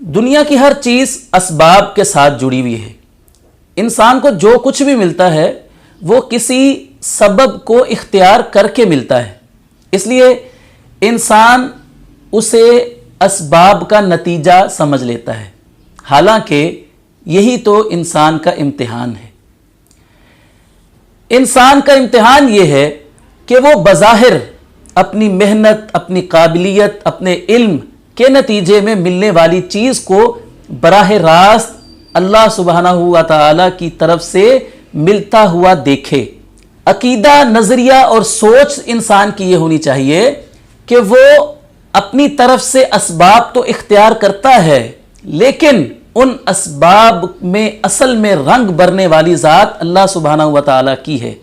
دنیا کی ہر چیز اسباب کے ساتھ جڑی ہوئی ہے۔ انسان کو جو کچھ بھی ملتا ہے وہ کسی سبب کو اختیار کر کے ملتا ہے، اس لیے انسان اسے اسباب کا نتیجہ سمجھ لیتا ہے، حالانکہ یہی تو انسان کا امتحان ہے۔ انسان کا امتحان یہ ہے کہ وہ بظاہر اپنی محنت، اپنی قابلیت، اپنے علم کے نتیجے میں ملنے والی چیز کو براہ راست اللہ سبحانہ و تعالی کی طرف سے ملتا ہوا دیکھے۔ عقیدہ، نظریہ اور سوچ انسان کی یہ ہونی چاہیے کہ وہ اپنی طرف سے اسباب تو اختیار کرتا ہے، لیکن ان اسباب میں اصل میں رنگ بھرنے والی ذات اللہ سبحانہ و تعالی کی ہے۔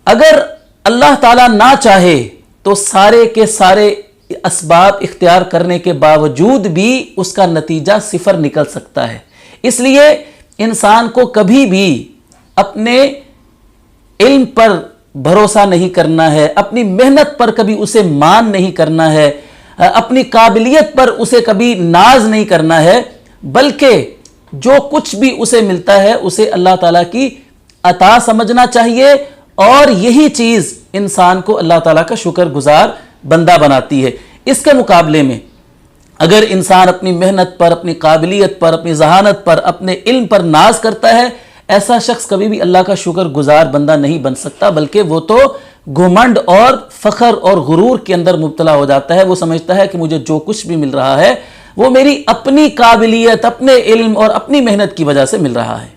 اگر اللہ تعالیٰ نہ چاہے تو سارے کے سارے اسباب اختیار کرنے کے باوجود بھی اس کا نتیجہ صفر نکل سکتا ہے۔ اس لیے انسان کو کبھی بھی اپنے علم پر بھروسہ نہیں کرنا ہے، اپنی محنت پر کبھی اسے مان نہیں کرنا ہے، اپنی قابلیت پر اسے کبھی ناز نہیں کرنا ہے، بلکہ جو کچھ بھی اسے ملتا ہے اسے اللہ تعالیٰ کی عطا سمجھنا چاہیے، اور یہی چیز انسان کو اللہ تعالیٰ کا شکر گزار بندہ بناتی ہے۔ اس کے مقابلے میں اگر انسان اپنی محنت پر، اپنی قابلیت پر، اپنی ذہانت پر، اپنے علم پر ناز کرتا ہے، ایسا شخص کبھی بھی اللہ کا شکر گزار بندہ نہیں بن سکتا، بلکہ وہ تو گھمنڈ اور فخر اور غرور کے اندر مبتلا ہو جاتا ہے۔ وہ سمجھتا ہے کہ مجھے جو کچھ بھی مل رہا ہے وہ میری اپنی قابلیت، اپنے علم اور اپنی محنت کی وجہ سے مل رہا ہے۔